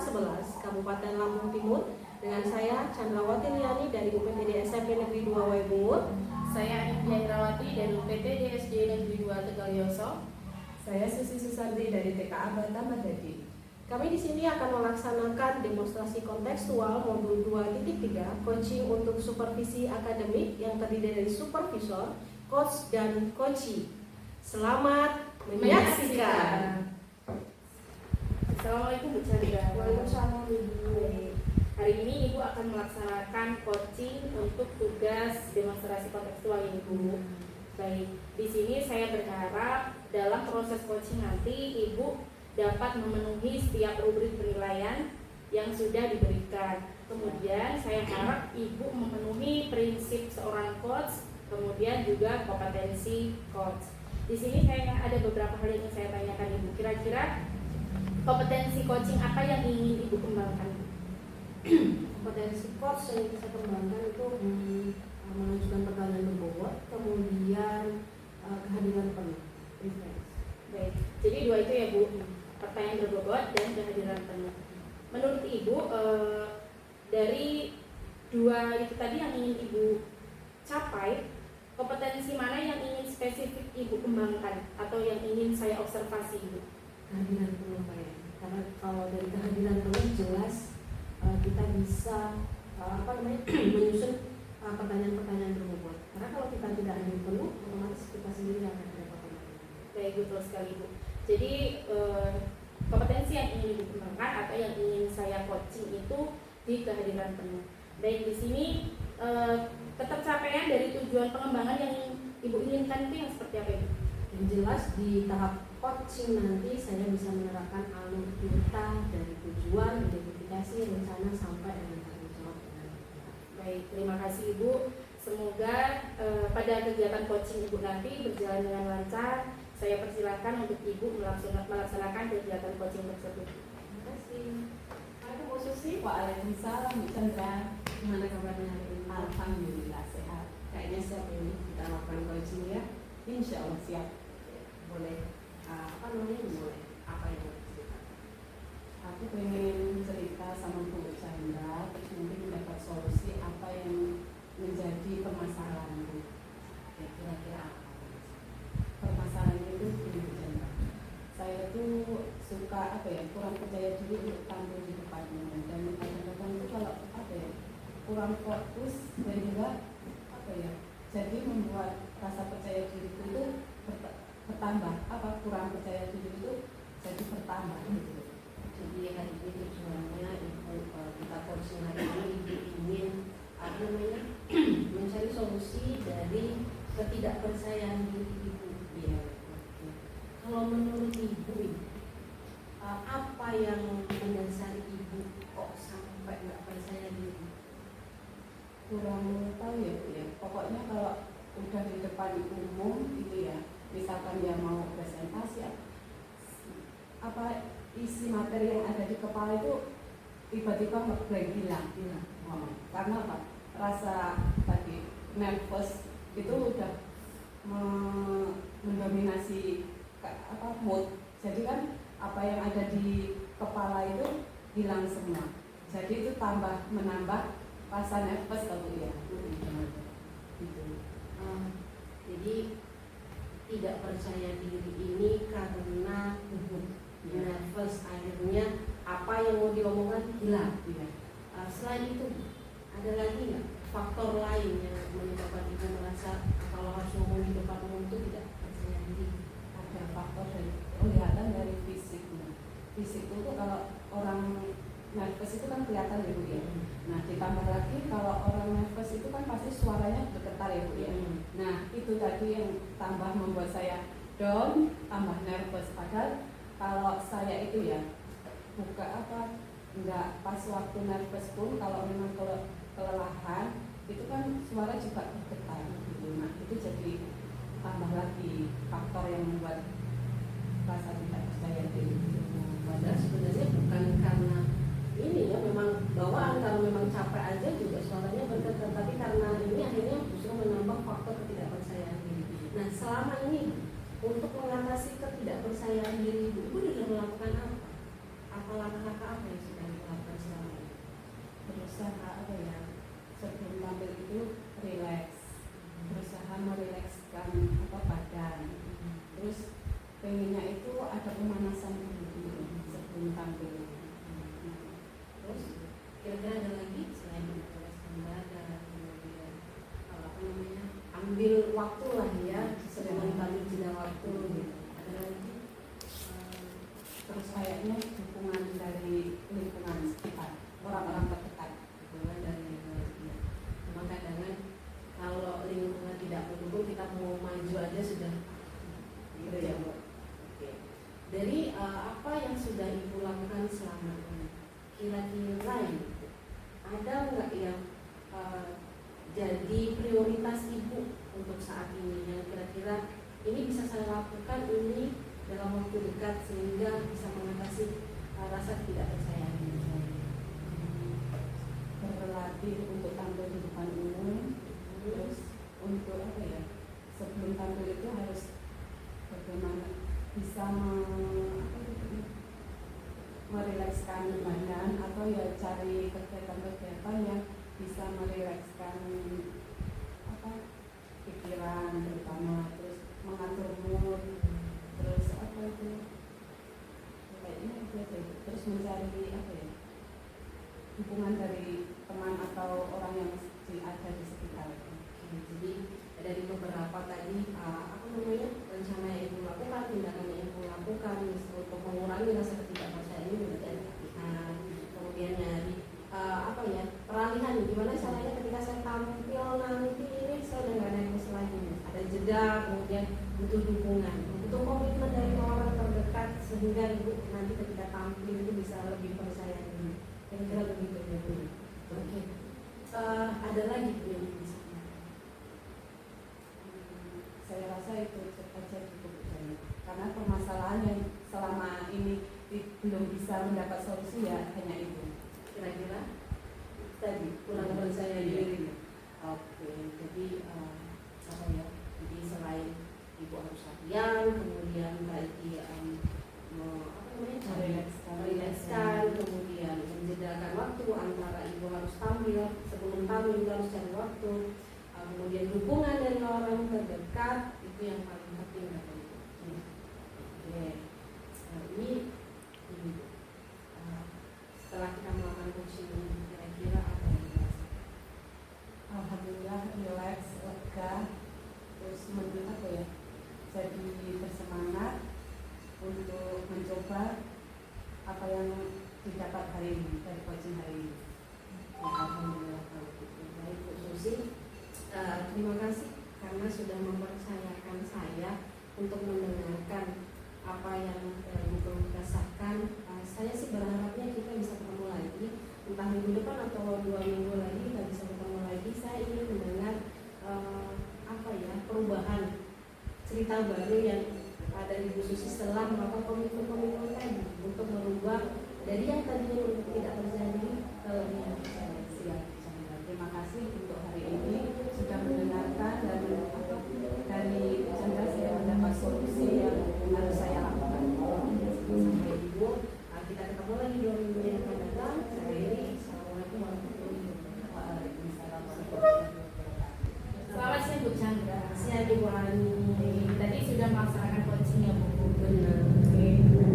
11 Kabupaten Lampung Timur dengan saya Chandrawati Liani dari UPTD SMP Negeri 2 Waibungur. Saya Indah Indrawati dari UPTD SD Negeri 2 Tegalioso. Saya Susi Susardi dari TKA Batam Madadi. Kami di sini akan melaksanakan demonstrasi kontekstual modul 2.3 coaching untuk supervisi akademik yang terdiri dari supervisor, coach, dan coachee. Selamat menyaksikan. Assalamualaikum Bu Chandra. Waalaikumsalam Ibu. Hari ini Ibu akan melaksanakan coaching untuk tugas demonstrasi kontekstual ini Bu. Baik, di sini saya berharap dalam proses coaching nanti Ibu dapat memenuhi setiap rubrik penilaian yang sudah diberikan. Kemudian saya harap Ibu memenuhi prinsip seorang coach, kemudian juga kompetensi coach. Di sini saya ada beberapa hal yang saya tanyakan Ibu. Kira-kira kompetensi coaching apa yang ingin Ibu kembangkan? Kompetensi coach yang bisa kembangkan itu mengajukan pertanyaan berbobot, kemudian kehadiran penuh. Baik, jadi dua itu ya Bu, pertanyaan berbobot dan kehadiran penuh. Menurut Ibu, dari dua itu tadi yang ingin Ibu capai, kompetensi mana yang ingin spesifik Ibu kembangkan atau yang ingin saya observasi Ibu? Kehadiran penuh Pak ya. Karena kalau dari kehadiran penuh jelas kita bisa menyusun pertanyaan-pertanyaan berbobot. Karena kalau kita tidak hadir penuh, otomatis kita sendiri akan kedapatan. Baik, betul sekali Bu. Jadi kompetensi yang ingin Ibu kembangkan atau yang ingin saya coaching itu di kehadiran penuh. Baik, di sini ketercapaian dari tujuan pengembangan yang Ibu inginkan itu yang seperti apa Ibu? Yang jelas di tahap coaching nanti saya bisa menerapkan alur kita dari tujuan, identifikasi, rencana sampai dengan tanggung jawab. Baik, terima kasih Ibu. Semoga pada kegiatan coaching Ibu nanti berjalan dengan lancar. Saya persilakan untuk Ibu melaksanakan kegiatan coaching tersebut. Terima kasih. Assalamualaikum Bu Susi. Waalaikumsalam Bu Chandra. Gimana kabarnya hari ini? Alhamdulillah sehat. Kayaknya siap ini kita lakukan coaching ya. Insya Allah siap. Boleh mulai apa yang mau diceritakan? Aku pengen cerita sama Bu Chandra, terus nanti mendapat solusi apa yang menjadi permasalahanku. Ya, kira-kira apa? Permasalahan itu Bu Chandra. Saya tuh suka kurang percaya diri untuk tampil di depannya, dan kadang-kadang itu kalau kurang fokus dan juga jadi membuat rasa percaya diri itu bertambah, kurang percaya diri itu jadi bertambah gitu. Jadi hari ini tujuannya kita coaching hari ini ingin mencari solusi dari ketidakpercayaan diri Ibu. Ya. Kalau menurut Ibu, apa yang mendasari Ibu kok sampai nggak percaya diri? Kurang tahu ya Bu ya. Pokoknya kalau udah di depan umum itu ya, misalkan dia mau presentasi isi materi yang ada di kepala itu tiba-tiba hilang. Karena apa? Rasa tadi nervous itu udah mendominasi mood. Jadi kan apa yang ada di kepala itu hilang semua. Jadi itu menambah rasa nervous kalau ya. Jadi tidak percaya diri ini karena nervous, akhirnya apa yang mau diomongkan hilang. Selain itu ada lagi nggak faktor lain yang menyebabkan Ibu merasa kalau harus ngomong di depan umum itu tidak percaya diri? Ada faktor dari kelihatan dari fisiknya. Fisik itu kalau orang nervous itu kan kelihatan ya Bu ya. Nah ditambah lagi kalau orang nervous itu kan pasti suaranya bergetar ya Bu ya. Nah itu tadi yang tambah membuat saya down, tambah nervous. Padahal kalau saya itu ya enggak pas waktu nervous pun kalau memang kelelahan itu kan suara juga bergetar gitu. Nah itu jadi tambah lagi faktor yang membuat rasa tidak percaya diri. Padahal sebenarnya bukan karena ini ya, memang bawaan, kalau memang capek aja juga suaranya bergetar, tapi karena ini akhirnya justru menambah faktor ketidakpercayaan diri. Nah selama ini untuk mengatasi ketidakpercayaan diri Ibu sudah melakukan apa? Apa langkah-langkah apa yang sudah dilakukan? berusaha apa ya, sebelum tampil itu rileks, berusaha merilekskan apa badan, terus pengennya itu ada pemanasan dulu sebelum tampil. Terus kira-kira ada lagi selain memperoleskan badan, kemudian apa namanya, ambil waktu lah ya sebelum tampil jeda waktu gitu. Ada lagi? Terus kayaknya dukungan dari lingkungan sekitar, orang-orang terdekat. Dukungan dari lingkungan. Memang kadang-kadang kalau lingkungan tidak mendukung, kita mau maju aja sudah gitu ya Bu. Oke. Dari apa yang sudah Ibu lakukan selama ini, kira-kira itu ada nggak yang jadi prioritas Ibu untuk saat ini, yang kira-kira ini bisa saya lakukan ini dalam waktu dekat sehingga bisa mengatasi rasa tidak percaya diri saya? Berlatih untuk tampil di depan umum, terus untuk apa ya, sebelum tampil itu harus bagaimana bisa merilekskan badan, atau ya cari kegiatan-kegiatan yang bisa merilekskan apa pikiran terutama, terus mengatur mood, terus apa itu kayaknya itu aja. Terus mencari apa ya, dukungan dari teman atau orang yang ada di sekitar. Jadi dari beberapa tadi apa namanya, rencana yang Ibu lakukan, tindakan yang Ibu lakukan untuk mengurangi rasa ketidakpercayaan ini, berarti ada latihan, kemudian dari apa ya, peralihan gimana caranya ketika saya tampil nanti ini saya udah nggak nervous lagi, ada jeda, kemudian butuh dukungan, butuh komitmen dari orang terdekat sehingga Ibu nanti ketika tampil itu bisa lebih percaya diri. Kira-kira begitu ya Bu. Oke. Ada lagi Bu yang bisa? Saya rasa itu saja cukup banyak, karena permasalahan yang selama ini belum bisa mendapat solusi ya hanya itu. Kira-kira tadi kurang percaya diri. Oke, jadi apa ya? Jadi selain Ibu harus latihan, kemudian tadi merilekskan, kemudian menjedakan waktu antara Ibu harus tampil, sebelum tampil Ibu harus cari waktu, kemudian dukungan dari orang terdekat, itu yang paling penting kata Ibu. Oke, ini setelah kita melakukan coaching ini, kira-kira apa yang dirasakan? Alhamdulillah relax, lega, terus apa ya, jadi bersemangat untuk mencoba apa yang didapat hari ini dari coaching hari ini. Alhamdulillah kalau gitu. Baik Bu Susi, terima kasih karena sudah mempercayakan saya untuk mendengarkan apa yang Ibu rasakan. Saya sih berharapnya kita bisa ketemu lagi, entah minggu depan atau 2 minggu lagi kita bisa ketemu lagi. Saya ingin mendengar apa ya, perubahan, cerita baru yang ada di Bu Susi setelah melakukan komitmen-komitmen tadi untuk merubah dari yang tadinya tidak percaya diri ke lebih percaya diri. Siap, terima kasih untuk hari ini sudah mendengarkan, dan dari Chandra saya mendapat solusi yang harus saya lakukan. Sampai Ibu, kita ketemu lagi 2 minggu yang akan datang. Saya Riri, Assalamualaikum warahmatullahi wabarakatuh. Selamat siang Bu Chandra. Siang Ibu Ani. Tadi sudah melaksanakan coaching ya Bu. Benar.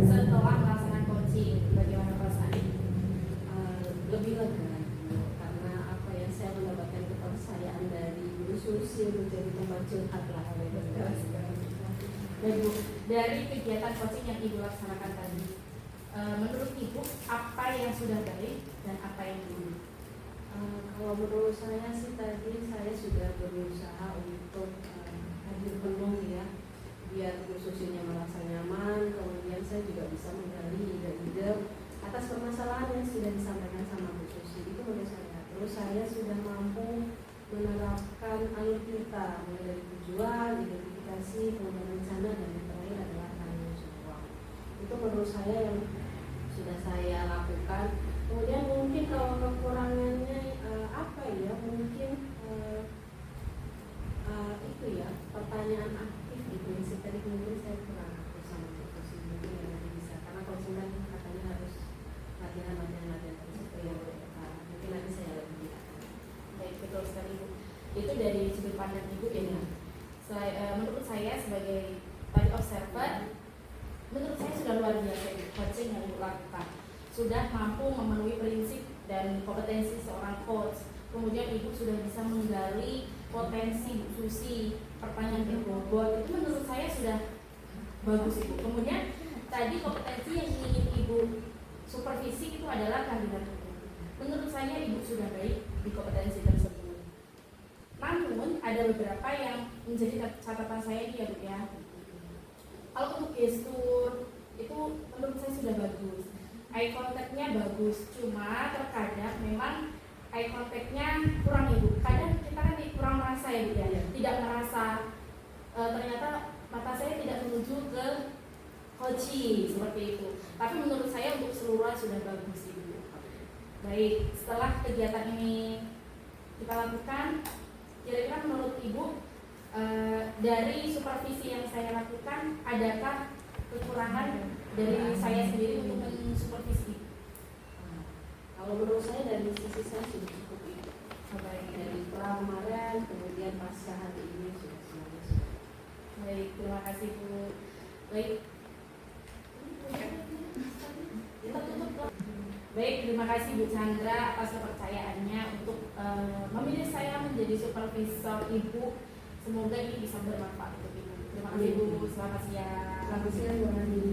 Setelah melaksanakan coaching, bagaimana perasaan? Lebih lega karena apa ya, saya mendapatkan kepercayaan dari Bu Susi untuk jadi tempat curhat lah. Dan Bu, dari kegiatan coaching yang Ibu laksanakan tadi, menurut Ibu apa yang sudah baik dan apa yang belum? Kalau menurut saya sih tadi saya sudah berusaha untuk hadir penuh ya, biar Bu Susinya merasa nyaman, kemudian saya juga bisa menggali ide-ide atas permasalahan yang sudah disampaikan sama Bu Susi. Itu menurut saya. Terus saya sudah mampu menerapkan alur kita, mulai dari tujuan, identifikasi, kemudian rencana, dan yang terakhir adalah tanggung jawab. Itu menurut saya yang sudah saya lakukan. Kemudian mungkin kalau kekurangannya apa ya, mungkin itu ya, pertanyaan aktif gitu. Tadi mungkin saya kurang aktif sama Bu Susi, mungkin yang nanti bisa, karena konsumen katanya harus latihan terus itu yang mungkin nanti saya pandang Ibu ya. Menurut saya sebagai tadi observer, menurut saya sudah luar biasa coaching yang Ibu lakukan. Sudah mampu memenuhi prinsip dan kompetensi seorang coach. Kemudian Ibu sudah bisa menggali potensi Bu Susi, pertanyaan berbobot, itu menurut saya sudah bagus Ibu. Kemudian tadi kompetensi yang ingin Ibu supervisi itu adalah kehadiran hukum. Menurut saya Ibu sudah baik di kompetensi tersebut. Namun ada beberapa yang menjadi catatan saya ya Bu ya. Kalau untuk gestur itu menurut saya sudah bagus. Eye contact-nya bagus, cuma terkadang memang eye contact-nya kurang ya Bu. Kadang kita kan kurang merasa ya Bu ya. Tidak merasa ternyata mata saya tidak menuju ke coaching seperti itu. Tapi menurut saya untuk keseluruhan sudah bagus Ibu. Baik, setelah kegiatan ini kita lakukan, kira-kira menurut Ibu dari supervisi yang saya lakukan, adakah kekurangan dari saya sendiri untuk mensupervisi? Kalau menurut saya dari sisi saya sudah cukup Ibu. Dari kemarin kemudian pasca hari ini sudah semuanya sudah. Baik, terima kasih Bu. Baik. Kita tutup. Baik, terima kasih Bu Chandra atas kepercayaannya untuk memilih saya menjadi supervisor Ibu. Semoga ini bisa bermanfaat untuk Ibu. Terima kasih Bu. Selamat siang. Selamat siang Bu Hani.